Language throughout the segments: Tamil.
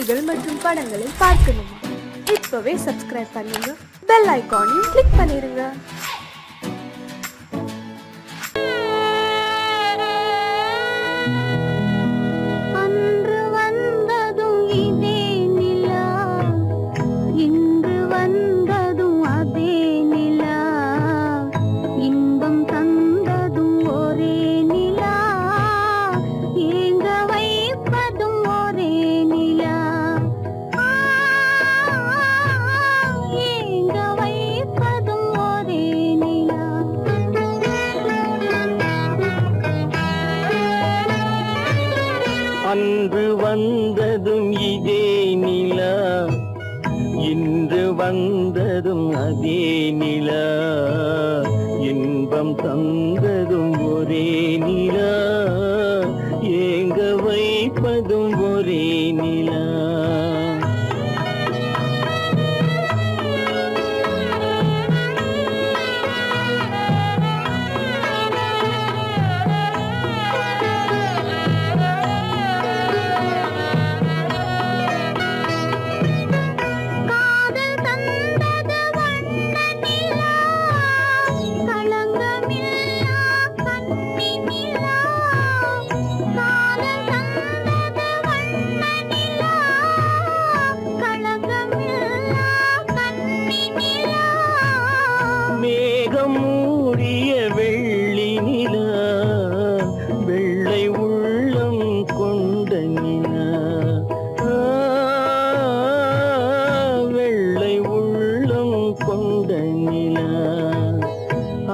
செய்திகள் மற்றும் படங்களை பார்க்கணுமா? இப்பவே சப்ஸ்கிரைப் பண்ணுங்க, பெல் ஐகானையும் கிளிக் பண்ணிருங்க. அன்று வந்ததும் இதே நிலா, இன்று வந்ததும் அதே நிலா, இன்பம் தந்ததும் ஒரே நிலா, ஏங்க வைப்பதும் ஒரே நிலா. மேகம் மூடிய வெள்ளி நிலா, வெள்ளை உள்ளம் கொண்ட நிலா, வெள்ளை உள்ளம் கொண்ட நிலா.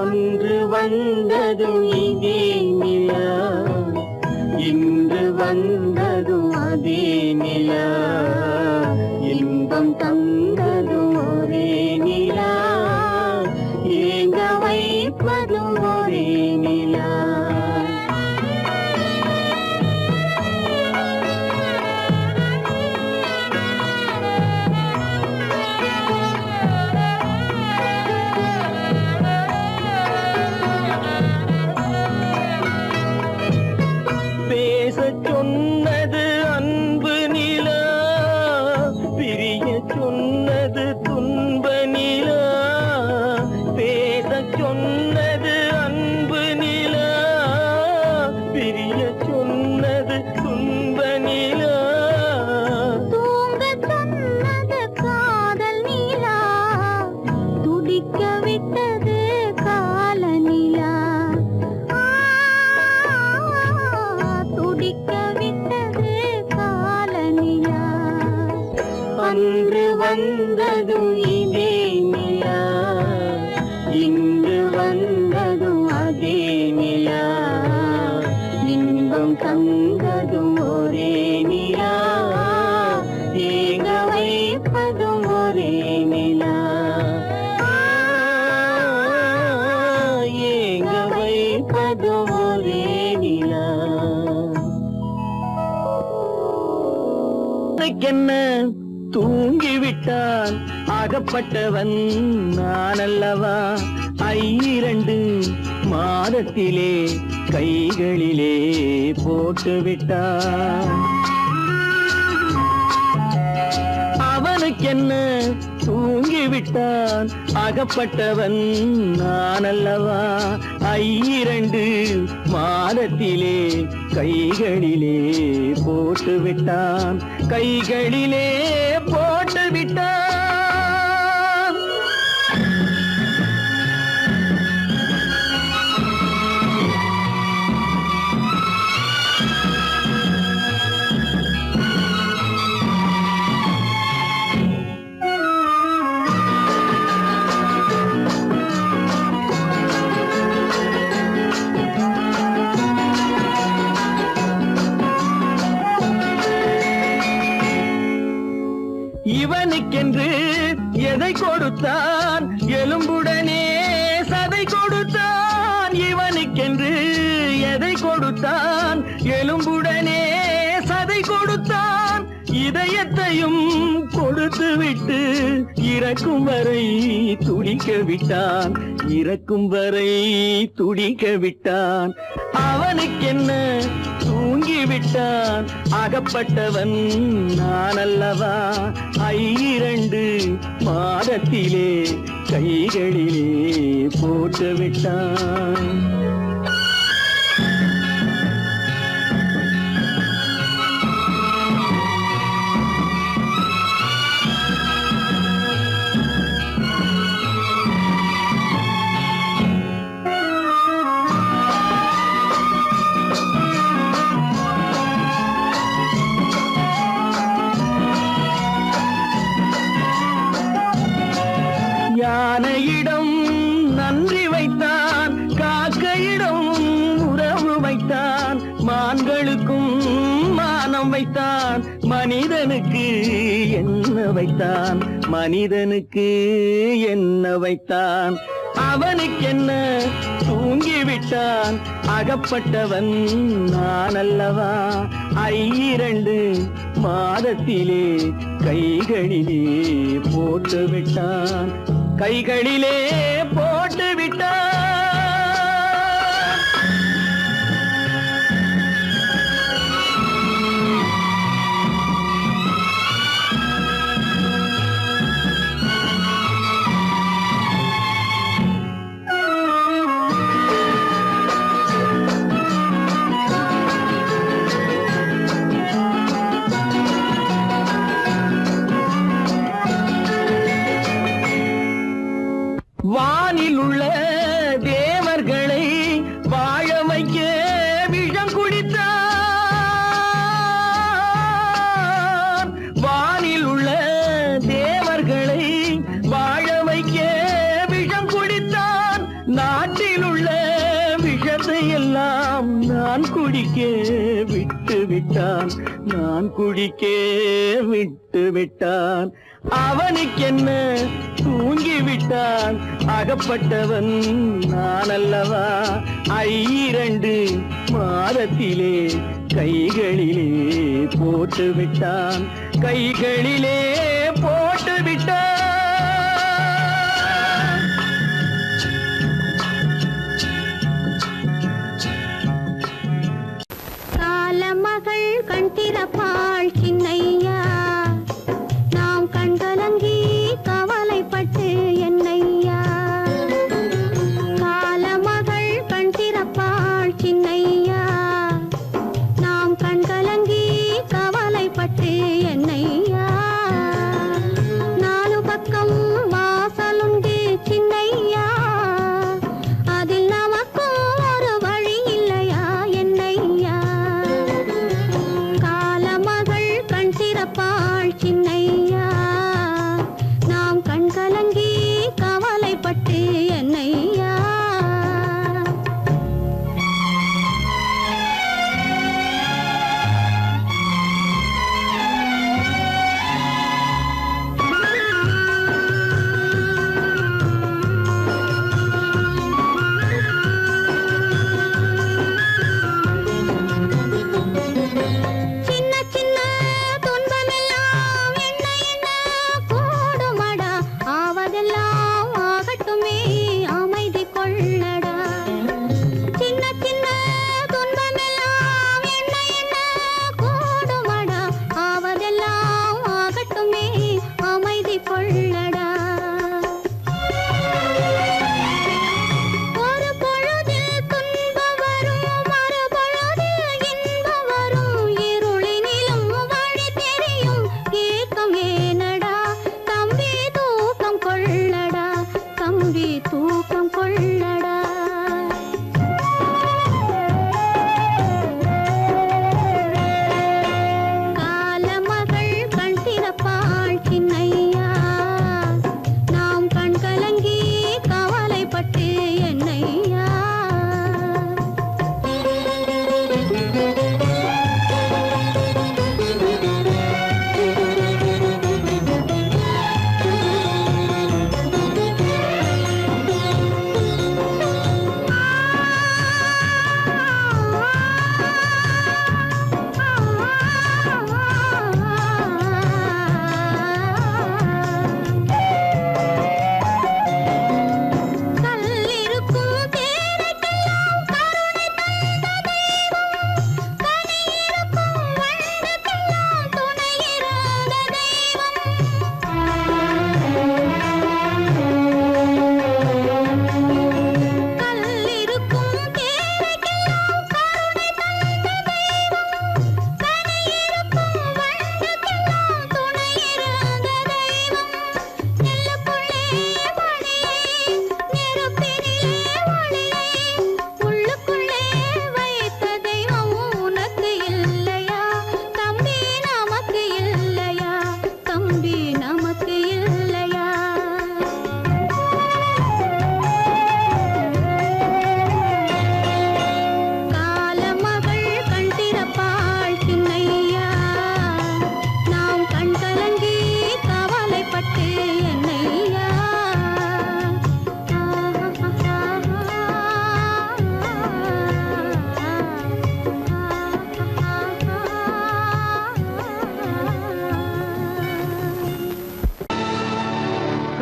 அன்று வந்ததும் இதே நிலா, இன்று வந்ததும் அதே நிலா, இன்பம் தந்ததும் ஒரே நிலா, ஏங்க வைப்பதும் ஒரே நிலா. பேசச் சொன்னது அன்பு நிலா, பிரிய சொன்னது துன்ப நிலா. பேசச் சொன்னது அன்பு நிலா, பிரிய சொன்னது துன்ப நிலா. தூங்கச் சொன்னது காதல் நிலா, துடிக்க விட்டது கால நிலா, துடிக்க விட்டது கால நிலா. அன்று வந்ததும் இதே நிலா, இன்று வந்ததும் அதே நிலா, இன்பம் தந்ததும் ஒரே நிலா, ஏங்க வைப்பதும் ஒரே நிலா, ஏங்க வைப்பதும் ஒரே நிலா. என்ன தூங்கிவிட்டான் அகப்பட்டவன் நான் அல்லவா, 2 மாதத்திலே கைகளிலே போட்டு விட்டான். அவனுக்கென்ன தூங்கிவிட்டான் அகப்பட்டவன் நான் அல்லவா, 2 மாதத்திலே கைகளிலே போட்டு விட்டான், கைகளிலே போட்டு விட்டான். இவனுக்கென்று எதை கொடுத்தான், எலும்புடனே சதை கொடுத்தான். இவனுக்கென்று எதை கொடுத்தான், எலும்புடனே சதை கொடுத்தான். இதயத்தையும் கொடுத்து விட்டு இறக்கும் வரை துடிக்க விட்டான், இறக்கும் வரை துடிக்க விட்டான். அவனுக்கென்ன தூங்கிவிட்டான் அகப்பட்டவன் நான் அல்ல அல்லவா 2 மாதத்திலே கைகளிலே போட்டு விட்டான். யானையிடம் நன்றி வைத்தான், காக்கையிடம் உறவு வைத்தான், மான்களுக்கும் மானம் வைத்தான், மனிதனுக்கு என்ன வைத்தான், மனிதனுக்கு என்ன வைத்தான். அவனுக்கென்ன தூங்கிவிட்டான், அகப்பட்டவன் நான் அல்லவா 2 மாதத்திலே கைகளிலே போட்டு விட்டான், கைகளிலே போட்டு விட்டான். வானில் உள்ள தேவர்களை வாழ வைக்க விஷம் குடித்தான். வானில் உள்ள தேவர்களை வாழ வைக்க விஷம் குடித்தான். நாட்டில் உள்ள விஷத்தை எல்லாம் நான் குடிக்க விட்டு விட்டான், நான் குடிக்க விட்டு விட்டான். அவனுக்கென்ன தூங்கிவிட்டான், அகப்பட்டவன் நான் அல்லவா 2 மாதத்திலே கைகளிலே போட்டு விட்டான், கைகளிலே போட்டு விட்டான். காலமகள் கண் திறப்பாள் சின்னையா, நாம் கண்கலங்கி கவலைப்பட்டு என்னையா. காலமகள் கண் திறப்பாள் சின்னையா, நாம் கண்கலங்கி கவலைப்பட்டு என்னையா. 4 பக்கம் வாசலுண்டு சின்னையா, அதில் நமக்கும் ஒரு வழி இல்லையா என்னையா. காலமகள் கண் திறப்பாள் சின்னையா, நாம் கண் கலங்கி கவலைப்பட்டு என்னையா. சின்ன சின்ன துன்பமெல்லாம் என்னையா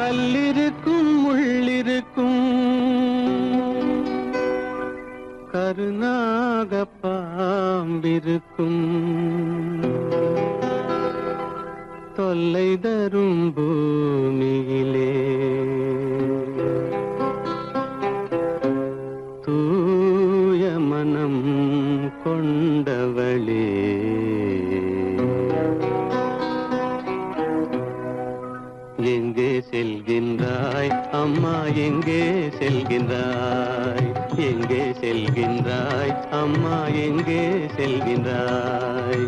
கல்லிருக்கும் முள்ளிருக்கும் கருநாக பாம்பிருக்கும் தொல்லை தரும் பூமியிலே தூய மனம் கொண்டவளே எங்கே செல்கின்றாய் அம்மா எங்கே செல்கின்றாய் எங்கே செல்கின்றாய் அம்மா எங்கே செல்கின்றாய்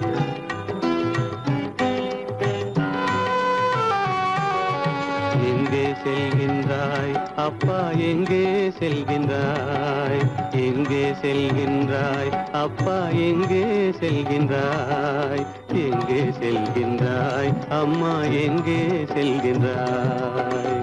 எங்கே செல்கின்றாய் அப்பா எங்கே செல்கின்றாய் எங்கே செல்கின்றாய் அப்பா எங்கே செல்கின்றாய் எங்கே செல்கின்றாய் அம்மா எங்கே செல்கின்றாய்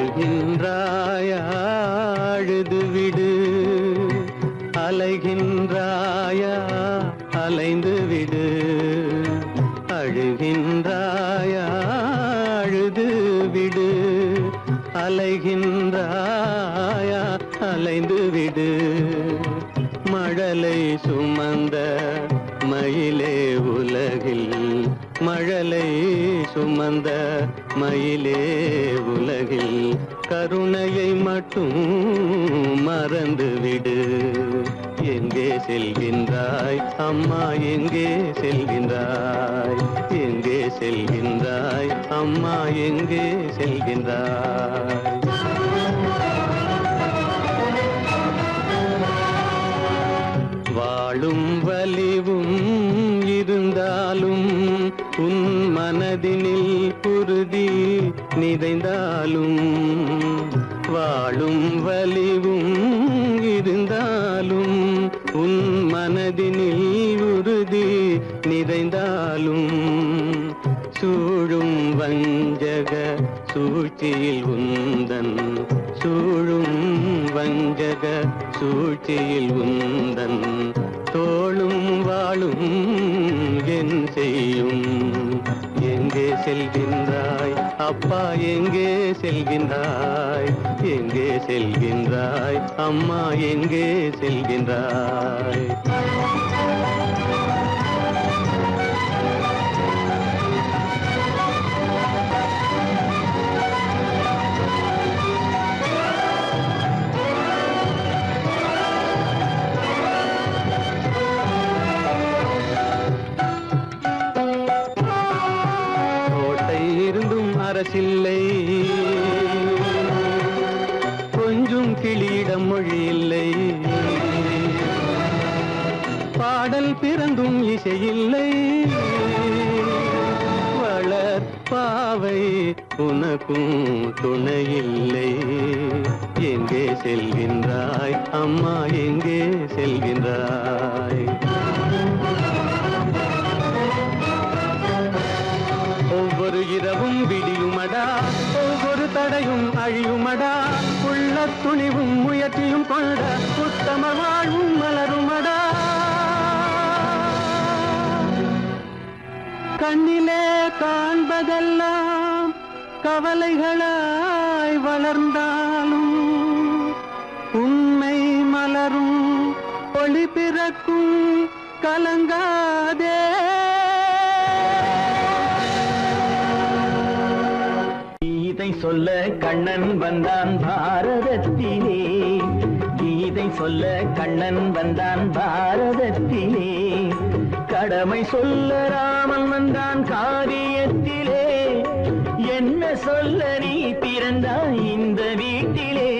அழுகின்றாயா அழுது விடு அலைகின்றாயா அலைந்து விடு அழுகின்றாயா அழுது விடு அலைகின்றாயா அலைந்து விடு மழலை சுமந்த மயிலே உலகில் மழலை சுமந்த மயிலே உலகில் கருணையை மட்டும் மறந்துவிடு எங்கே செல்கின்றாய் அம்மா எங்கே செல்கின்றாய் எங்கே செல்கின்றாய் அம்மா எங்கே செல்கின்றாய் வாழும் வலிவும் இருந்தாலும் உன் மனதினில் குருதி நிறைந்தாலும் வாழும் வலிவும் இருந்தாலும் உன் மனதினில் உறுதி நிறைந்தாலும் சூழும் வஞ்சக சூழ்ச்சியில் உந்தன் சூழும் வஞ்சக சூழ்ச்சியில் உந்தன் தோளும் வாழும் என் செய்யும் எங்கே செல்கின்றாய் அப்பா எங்கே செல்கின்றாய் எங்கே செல்கின்றாய் அம்மா எங்கே செல்கின்றாய் அரசில்லை கொஞ்சம் கிளியிடம் மொழி இல்லை பாடல் பிறந்தும் இசையில்லை வளர் பாவை உனக்கும் துணையில்லை எங்கே செல்கின்றாய் அம்மா எங்கே செல்கின்றாய் ஒவ்வொரு இரவும் விடியுமடா ஒவ்வொரு தடையும் அழியுமடா உள்ள துணிவும் முயற்சியும் கொண்ட உத்தம வாழ்வும் மலருமடா கண்ணிலே காண்பதெல்லாம் கவலைகளாய் வளர்ந்தாலும் உண்மை மலரும் ஒளி பிறக்கும் கலங்காதே கீதை சொல்ல கண்ணன் வந்தான் பாரதத்திலே கீதை சொல்ல கண்ணன் வந்தான் பாரதத்திலே கடமை சொல்ல ராமன் வந்தான் காரியத்திலே என்ன சொல்ல நீ பிறந்தாய் இந்த வீட்டிலே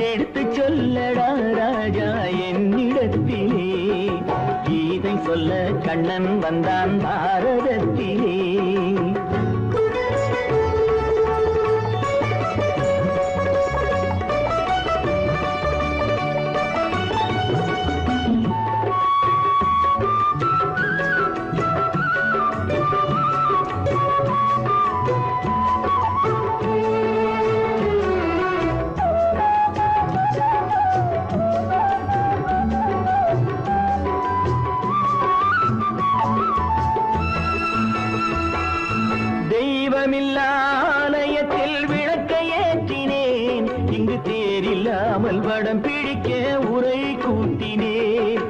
எடுத்து சொல்லடா ராஜா என்னிடத்திலே கீதை சொல்ல கண்ணன் வந்தான் பாரதத்திலே கூட்டினேன்.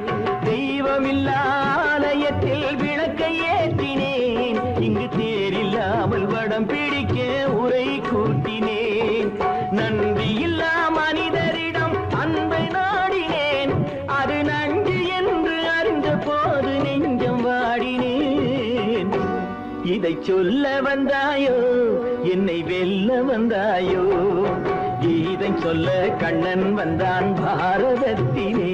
தெய்வமில்லா ஆலயத்தில் விளக்கை ஏற்றினேன். இங்கு தேரில்லாமல் வடம் பிடிக்க உரை கூட்டினேன். நன்றியில்லா மனிதரிடம் அன்பை நாடினேன். அது நன்றி என்று அறிந்த போது நெஞ்சம் வாடினேன். இதை சொல்ல வந்தாயோ, என்னை வெல்ல வந்தாயோ? இதை சொல்ல கண்ணன் வந்தான் பாரதத்திலே.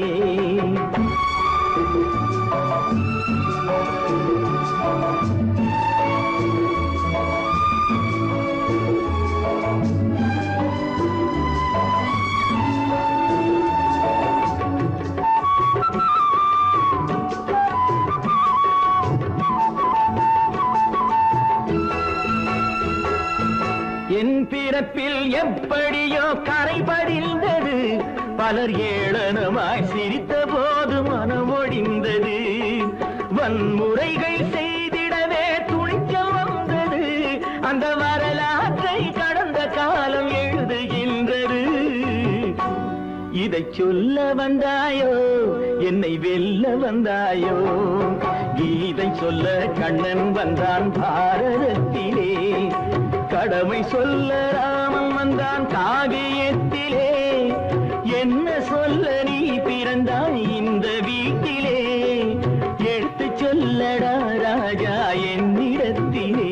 என் பிறப்பில் எப்படியோ கரை படிந்தது. பலர் ஏளனமாய் சிரித்த போது மனம் ஒடிந்தது. வன்முறைகள் செய்திடவே துணிச்சல் வந்தது. அந்த வரலாற்றை கடந்த காலம் எழுதுகின்றது. இதை சொல்ல வந்தாயோ, என்னை வெல்ல வந்தாயோ? கீதை சொல்ல கண்ணன் வந்தான் பாரதத்திலே. கடமை சொல்ல ராமன் வந்தான் காவியத்திலே. என்ன சொல்ல நீ பிறந்தாய் இந்த வீட்டிலே? எடுத்து சொல்லடா ராஜா என்னிடத்திலே.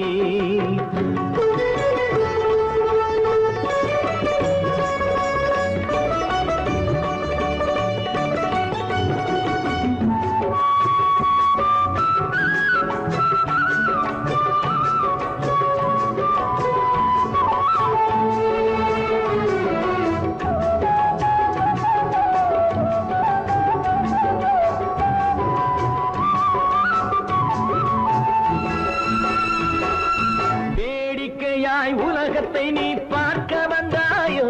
உலகத்தை நீ பார்க்க வந்தாயோ?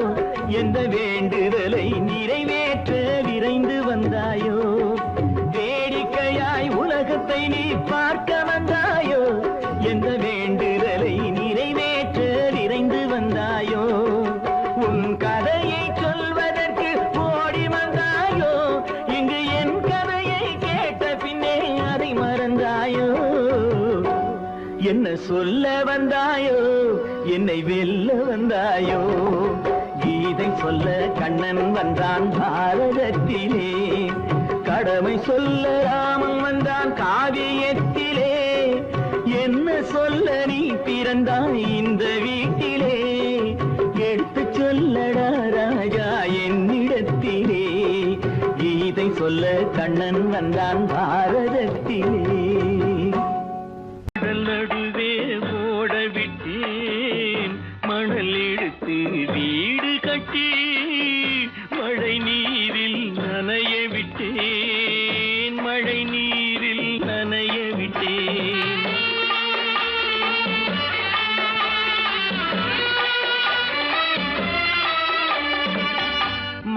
எந்த வேண்டுதலை நிறைவேற்ற விரைந்து வந்தாயோ? வேடிக்கையாய் உலகத்தை நீ பார்க்க வந்தாயோ? எந்த வேண்டுதலை நிறைவேற்ற விரைந்து வந்தாயோ? உன் கதையை சொல்வதற்கு ஓடி வந்தாயோ? இங்கு என் கதையை கேட்ட பின்னே அதை மறந்தாயோ? என்ன சொல்ல வந்தாயோ, என்னை வெல்ல வந்தாயோ? கீதை சொல்ல கண்ணன் வந்தான் பாரதத்திலே. கடமை சொல்ல ராமன் வந்தான் காவியத்திலே. என்ன சொல்ல நீ பிறந்தாய் இந்த வீட்டிலே? எடுத்து சொல்லடா ராஜா என்னிடத்திலே. கீதை சொல்ல கண்ணன் வந்தான் பாரதத்திலே. நடுவே ஓட விட்டேன் மணல் எடுத்து வீடு கட்டி. மழை நீரில் நனைய விட்டேன், மழை நீரில் நனைய விட்டேன்.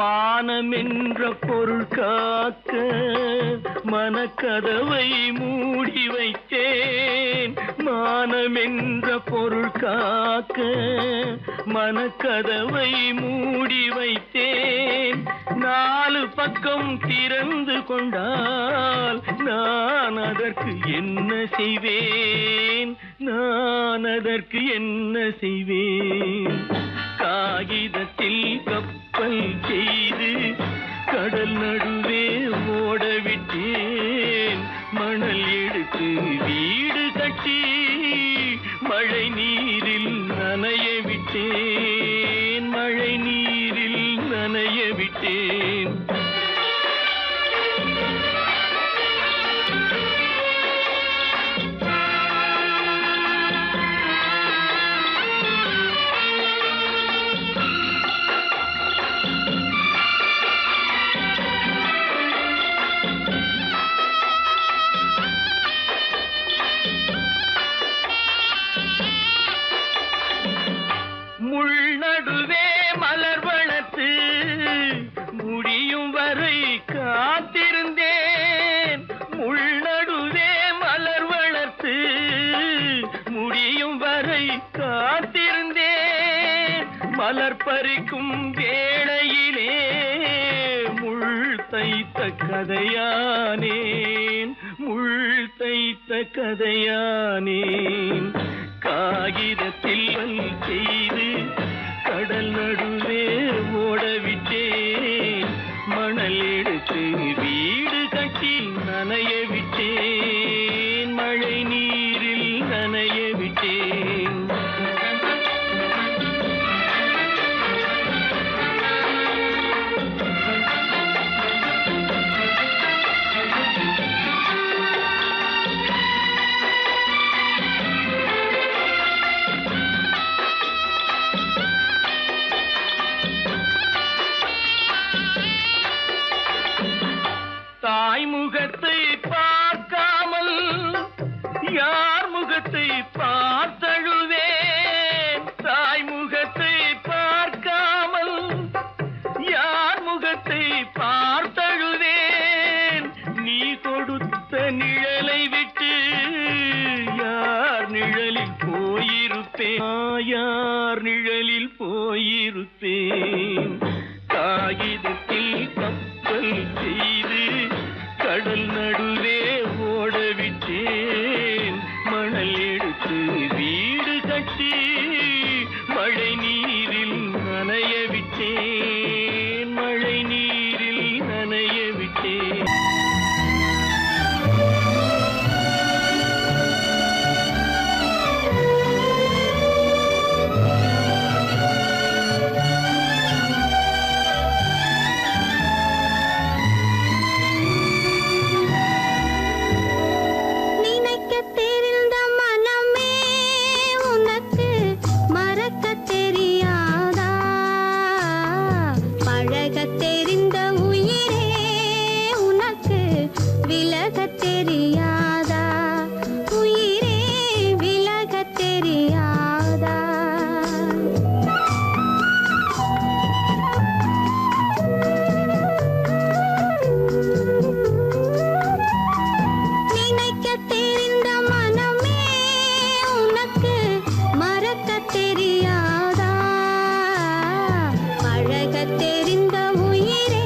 மானம் என்ற பொருள் காக்க மனக்கதவை மூடி வைத்தேன். மானம் என்ற பொருள் காக்க மனக்கதவை மூடி வைத்தேன். நாலு பக்கம் திறந்து கொண்டால் நான் அதற்கு என்ன செய்வேன்? நான் அதற்கு என்ன செய்வேன்? காகிதத்தில் கப்பல் செய்து கடல் நடுவே ஓட விட்டேன். மணல் எடுத்து வீடு கட்டி மழை நீரில் நனைய விட்டேன், மழை நீரில் நனைய விட்டேன். முள்நடுவே மலர் வளர்த்து முடியும் வரை காத்திருந்தேன். முள்நடுவே மலர் வளர்த்து முடியும் வரை காத்திருந்தேன். மலர் பறிக்கும் வேளையிலே முள் தைத்து தைத்த கதையானேன், முள் தைத்த கதையானேன். காகிதத்தில் செய்து கடல் நடுவே ஓடவிட்டேன், மணல் எடுத்து வீடு கட்டி நனைய விட்டேன், மழை நீரில் நனைய விட்டேன். தாய் முகத்தை பார்க்காமல் யார் முகத்தை பார்த்தழுவேன், தாய் முகத்தை பார்க்காமல் யார் முகத்தை பார்த்தழுவேன். நீ கொடுத்த நிழலை விட்டு யார் நிழலில் போயிருப்பேன், யார் நிழலில் போயிருப்பேன். காகிதத்தில் கப்பல் செய்து கடல் நடுவே ஓடவிட்டேன், மணல் எடுத்து வீடு கட்டி மழை நீரில் நனைய விட்டேன், மழை நீரில் நனைய விட்டேன். நினைக்கத் தெரிந்த மனமே உனக்கு மறக்கத் தெரியாதா? பழகத் தெரிந்த உயிரே உனக்கு விலகத் தெரியாதா? உயிரே விலகத் தெரியாதா? நினைக்கத் தெரிந்த மனமே உனக்கு மறக்கத் தெரியாதா? பழகத் தெரிந்த உயிரே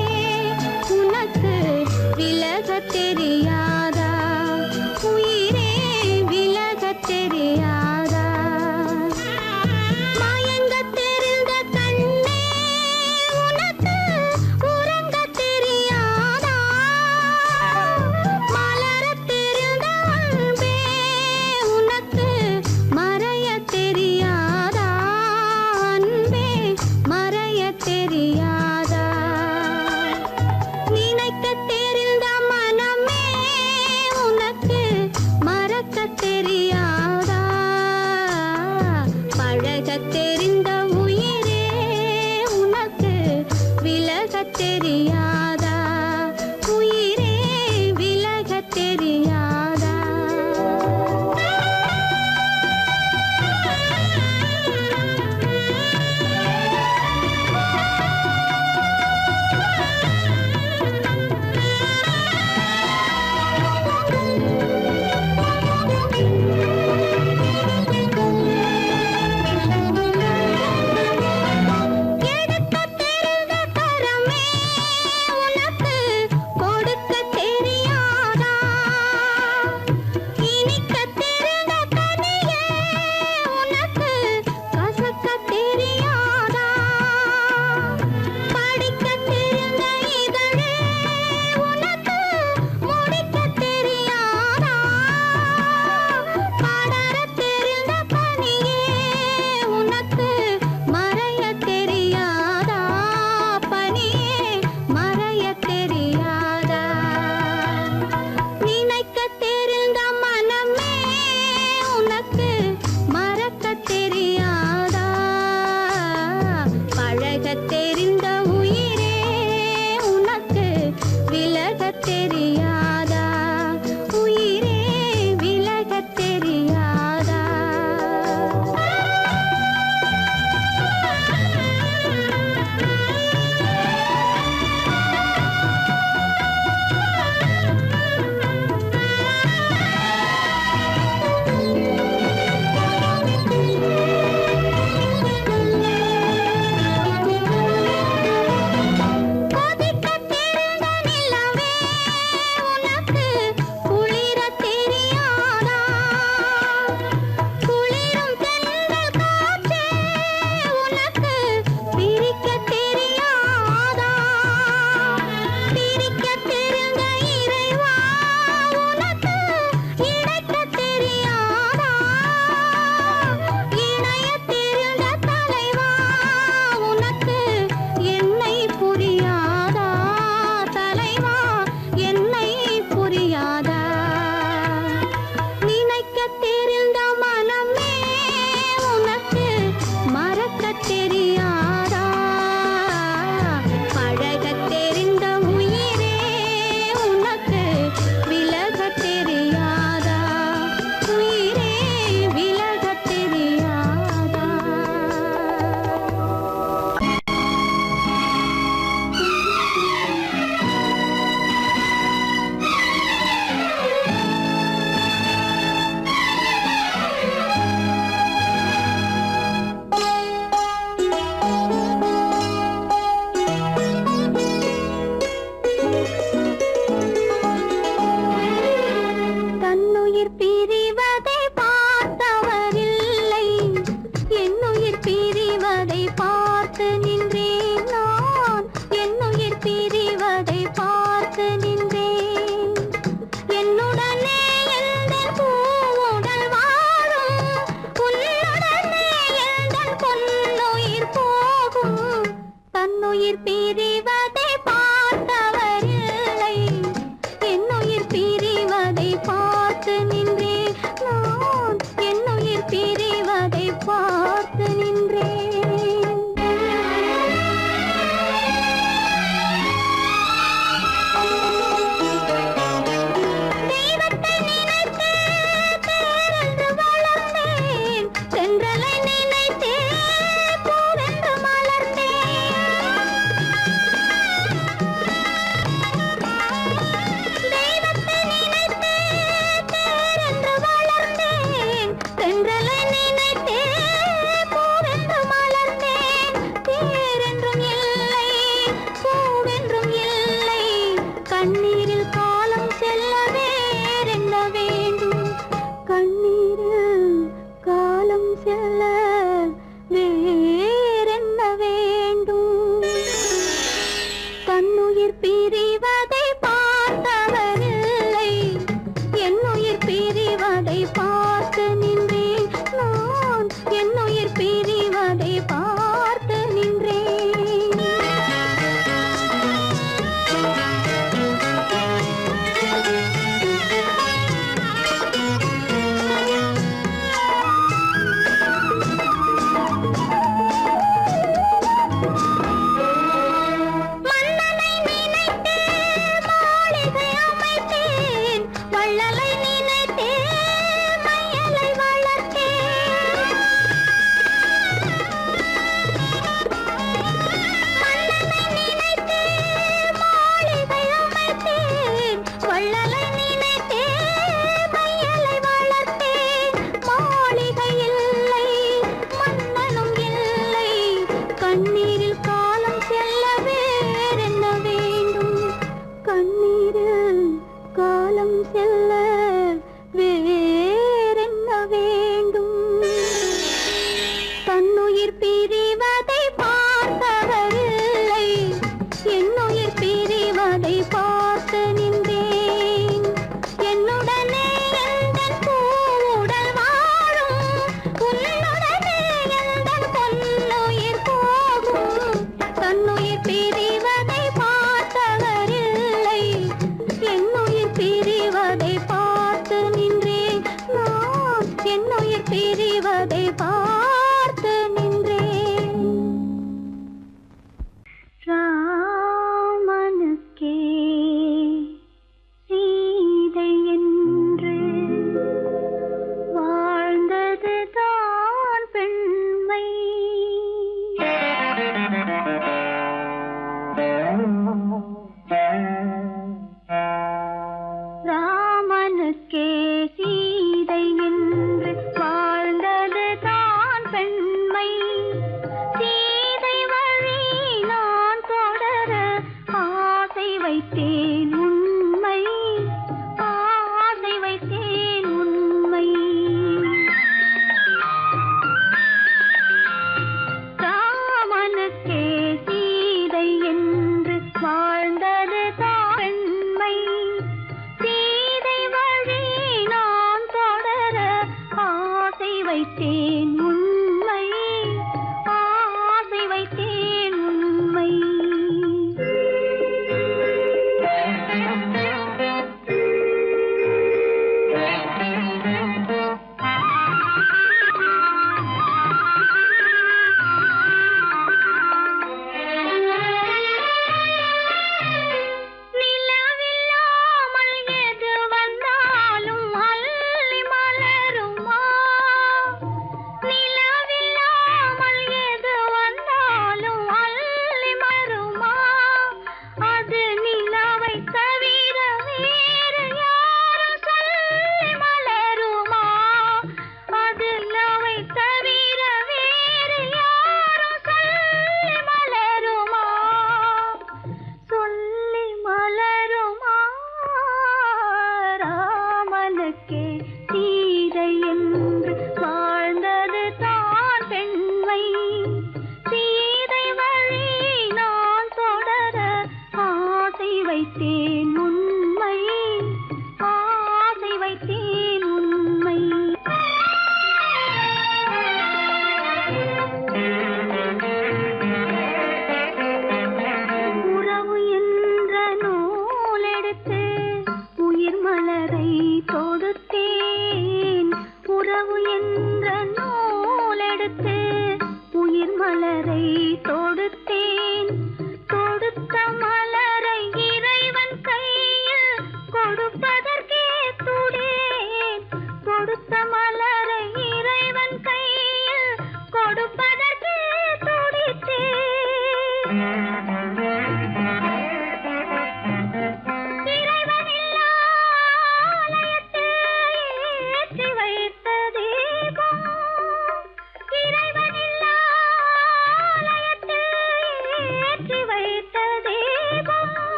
உனக்கு விலகத் தெரியாதா? உயிரே விலகத் தெரியாதா? மயங்கத் தெரிந்த கண்ணே உனக்கு உறங்கத் தெரியாதா? மலரத் தெரிந்த அன்பே உனக்கு மறையத் தெரியாதா? அன்பே மறையத் தெரியாதா? நினைக்கத் தெரிந்த மனமே உனக்கு மறக்கத் தெரியாதா? பழகத் தெரிந்த உயிரே உனக்கு விலகத் தெரியாதா? உயிரே விலகத் தெரியாதா? எடுக்கத் தெரிந்த கரமே உனக்கு கொடுக்கத் தெரியாதா? இனிக்கத் தெரிந்த கனியே உனக்கு கசக்கத் தெரியாதா? படிக்கத் தெரிந்த இதழே உனக்கு முடிக்கத் தெரியாதா? படரத் தெரிந்த பனியே உனக்கு மறையத் தெரியாதா? பனியே மறையத் தெரியாதா? நினைக்கத் தெரிந்த மனமே உனக்கு மறக்கத் தெரியாதா? பழகத் தெரிந்த உயிரே உனக்கு விலகத் தெரியாதா?